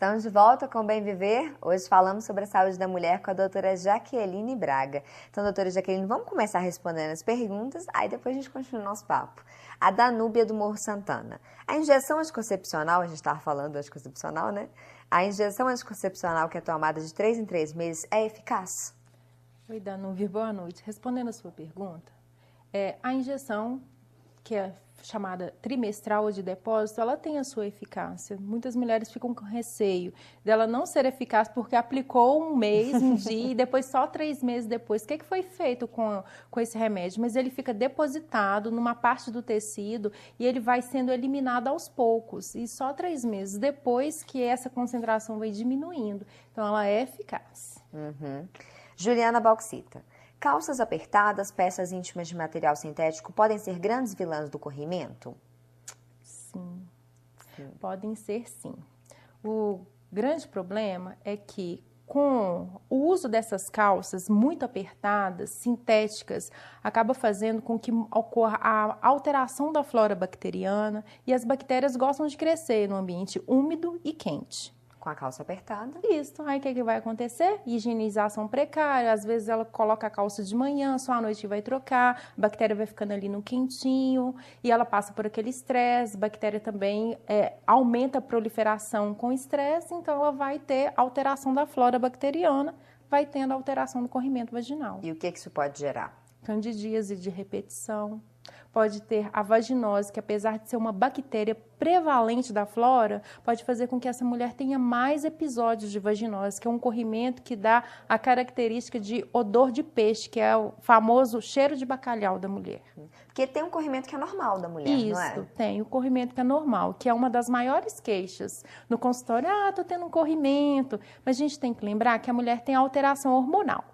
Estamos de volta com o Bem Viver. Hoje falamos sobre a saúde da mulher com a doutora Jaqueline Braga. Então, doutora Jaqueline, vamos começar respondendo as perguntas, aí depois a gente continua o nosso papo. A Danúbia do Morro Santana. A injeção anticoncepcional, a gente estava falando anticoncepcional, né? A injeção anticoncepcional que é tomada de 3 em 3 meses é eficaz? Oi, Danúbia, boa noite. Respondendo a sua pergunta, a injeção, que é chamada trimestral ou de depósito, ela tem a sua eficácia. Muitas mulheres ficam com receio dela não ser eficaz porque aplicou um mês, um dia, e depois só 3 meses depois. O que foi feito com esse remédio? Mas ele fica depositado numa parte do tecido e ele vai sendo eliminado aos poucos. E só 3 meses depois que essa concentração vai diminuindo. Então, ela é eficaz. Juliana Bauxita. Calças apertadas, peças íntimas de material sintético podem ser grandes vilãs do corrimento? Sim, podem ser sim. O grande problema é que com o uso dessas calças muito apertadas, sintéticas, acaba fazendo com que ocorra a alteração da flora bacteriana e as bactérias gostam de crescer no ambiente úmido e quente. Com a calça apertada? Isso. Aí o que vai acontecer? Higienização precária. Às vezes ela coloca a calça de manhã, só à noite vai trocar, a bactéria vai ficando ali no quentinho e ela passa por aquele estresse. A bactéria também aumenta a proliferação com estresse, então ela vai ter alteração da flora bacteriana, vai tendo alteração do corrimento vaginal. E o que isso pode gerar? Candidíase de repetição. Pode ter a vaginose, que apesar de ser uma bactéria prevalente da flora, pode fazer com que essa mulher tenha mais episódios de vaginose, que é um corrimento que dá a característica de odor de peixe, que é o famoso cheiro de bacalhau da mulher. Porque tem um corrimento que é normal da mulher, Isso, não é? Isso, tem o corrimento que é normal, que é uma das maiores queixas no consultório. Tô tendo um corrimento. Mas a gente tem que lembrar que a mulher tem alteração hormonal.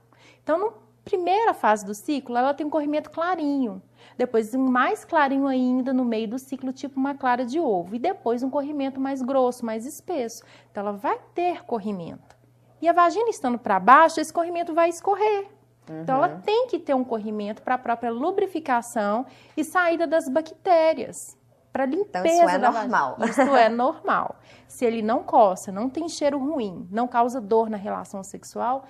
Então, na primeira fase do ciclo, ela tem um corrimento clarinho. Depois um mais clarinho ainda no meio do ciclo, tipo uma clara de ovo. E depois um corrimento mais grosso, mais espesso. Então, ela vai ter corrimento. E a vagina estando para baixo, esse corrimento vai escorrer. Então, ela tem que ter um corrimento para a própria lubrificação e saída das bactérias. Para limpeza então, isso é da normal. Vagina. Isso é normal. Se ele não coça, não tem cheiro ruim, não causa dor na relação sexual,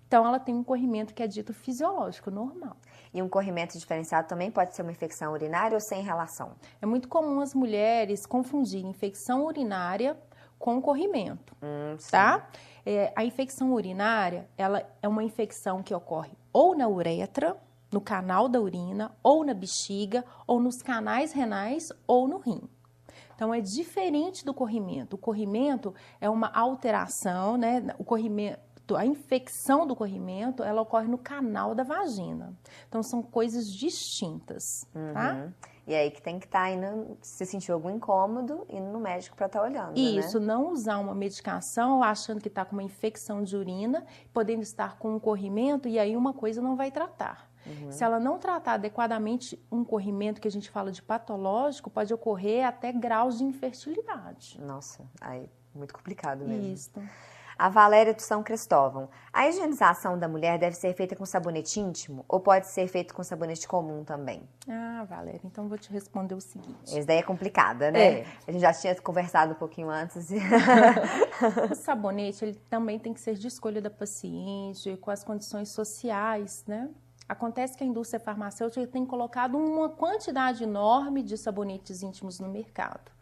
então ela tem um corrimento que é dito fisiológico, normal. E um corrimento diferenciado também pode ser uma infecção urinária ou sem relação? É muito comum as mulheres confundirem infecção urinária com corrimento, tá? A infecção urinária, ela é uma infecção que ocorre ou na uretra, no canal da urina, ou na bexiga, ou nos canais renais, ou no rim. Então, é diferente do corrimento. O corrimento é uma alteração, né? A infecção do corrimento, ela ocorre no canal da vagina. Então, são coisas distintas, tá? E aí que tem que estar indo, se sentir algum incômodo, indo no médico para estar olhando, Isso, né? não usar uma medicação achando que está com uma infecção de urina, podendo estar com um corrimento, e aí uma coisa não vai tratar. Se ela não tratar adequadamente um corrimento que a gente fala de patológico, pode ocorrer até graus de infertilidade. Nossa, aí muito complicado mesmo. Isso. A Valéria do São Cristóvão. A higienização da mulher deve ser feita com sabonete íntimo ou pode ser feito com sabonete comum também? Valéria, então vou te responder o seguinte. Essa daí é complicada, né? A gente já tinha conversado um pouquinho antes. O sabonete, ele também tem que ser de escolha da paciente, com as condições sociais, né? Acontece que a indústria farmacêutica tem colocado uma quantidade enorme de sabonetes íntimos no mercado.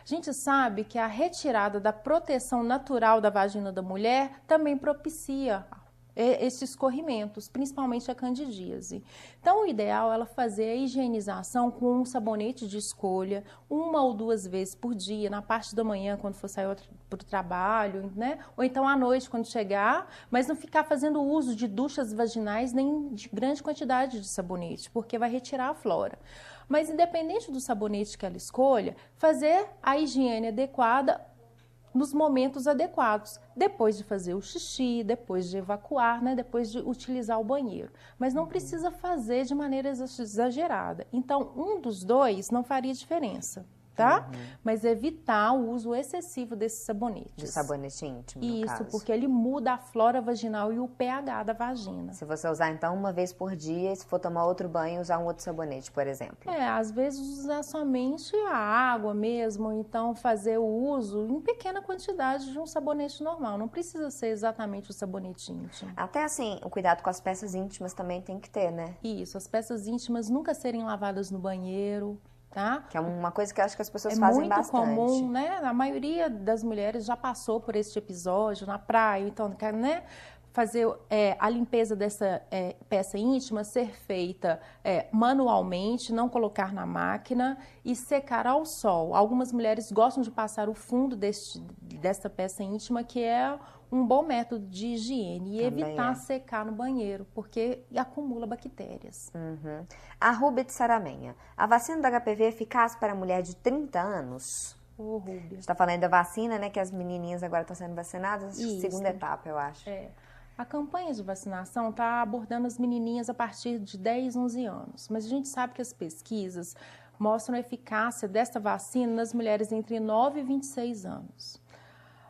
A gente sabe que a retirada da proteção natural da vagina da mulher também propicia esses corrimentos, principalmente a candidíase. Então, o ideal é ela fazer a higienização com um sabonete de escolha, 1 ou 2 vezes por dia, na parte da manhã, quando for sair para o trabalho, né? Ou então à noite, quando chegar, mas não ficar fazendo uso de duchas vaginais nem de grande quantidade de sabonete, porque vai retirar a flora. Mas, independente do sabonete que ela escolha, fazer a higiene adequada nos momentos adequados, depois de fazer o xixi, depois de evacuar, né, depois de utilizar o banheiro. Mas não precisa fazer de maneira exagerada. Então, um dos dois não faria diferença. tá? Mas evitar o uso excessivo desses sabonetes. De sabonete íntimo, no Isso, caso. porque ele muda a flora vaginal e o pH da vagina. Se você usar, então, uma vez por dia, e se for tomar outro banho, usar um outro sabonete, por exemplo. Às vezes usar somente a água mesmo, ou então fazer o uso em pequena quantidade de um sabonete normal. Não precisa ser exatamente o sabonete íntimo. Até assim, o cuidado com as peças íntimas também tem que ter, né? Isso, as peças íntimas nunca serem lavadas no banheiro, tá? Que é uma coisa que eu acho que as pessoas fazem bastante. É muito comum, né? A maioria das mulheres já passou por este episódio na praia, então, né? Fazer a limpeza dessa peça íntima ser feita manualmente, não colocar na máquina e secar ao sol. Algumas mulheres gostam de passar o fundo dessa peça íntima, que é um bom método de higiene, e evitar secar no banheiro, porque acumula bactérias. A Rúbia de Saramenha. A vacina do HPV é eficaz para mulher de 30 anos? Rúbia. A gente está falando da vacina, né? Que as menininhas agora estão sendo vacinadas. Isso. Segunda etapa, eu acho. A campanha de vacinação está abordando as menininhas a partir de 10, 11 anos. Mas a gente sabe que as pesquisas mostram a eficácia desta vacina nas mulheres entre 9 e 26 anos.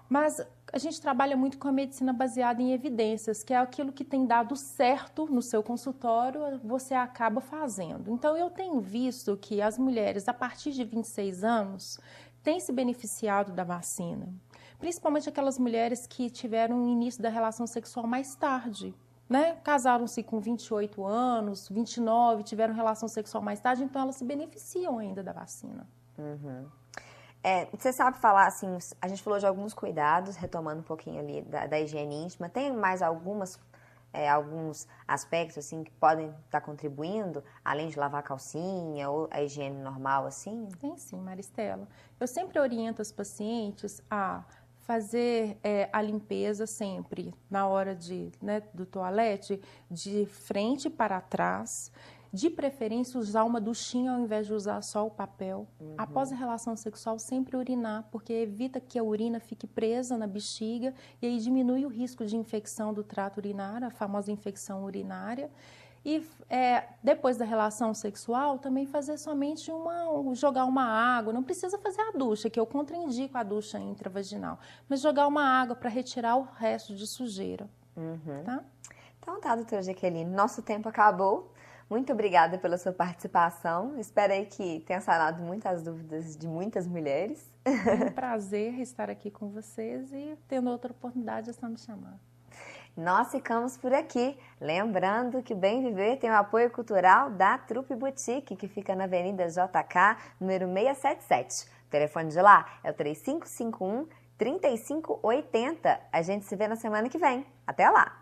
Mas a gente trabalha muito com a medicina baseada em evidências, que é aquilo que tem dado certo no seu consultório, você acaba fazendo. Então, eu tenho visto que as mulheres, a partir de 26 anos, têm se beneficiado da vacina. Principalmente aquelas mulheres que tiveram o início da relação sexual mais tarde, né? Casaram-se com 28 anos, 29, tiveram relação sexual mais tarde, então elas se beneficiam ainda da vacina. Você sabe falar, assim, a gente falou de alguns cuidados, retomando um pouquinho ali da higiene íntima, tem mais alguns aspectos, assim, que podem estar contribuindo, além de lavar a calcinha ou a higiene normal, assim? Tem sim, Maristela. Eu sempre oriento as pacientes a fazer a limpeza sempre, na hora do toalete, de frente para trás, de preferência usar uma duchinha ao invés de usar só o papel. Após a relação sexual, sempre urinar, porque evita que a urina fique presa na bexiga e aí diminui o risco de infecção do trato urinário, a famosa infecção urinária. E depois da relação sexual, também fazer somente jogar uma água, não precisa fazer a ducha, que eu contraindico a ducha intravaginal, mas jogar uma água para retirar o resto de sujeira, tá? Então tá, doutora Jaqueline, nosso tempo acabou. Muito obrigada pela sua participação. Espero aí que tenha sanado muitas dúvidas de muitas mulheres. É um prazer estar aqui com vocês e tendo outra oportunidade é só me chamar. Nós ficamos por aqui. Lembrando que Bem Viver tem o apoio cultural da Trupe Boutique, que fica na Avenida JK, número 677. O telefone de lá é o 3551-3580. A gente se vê na semana que vem. Até lá!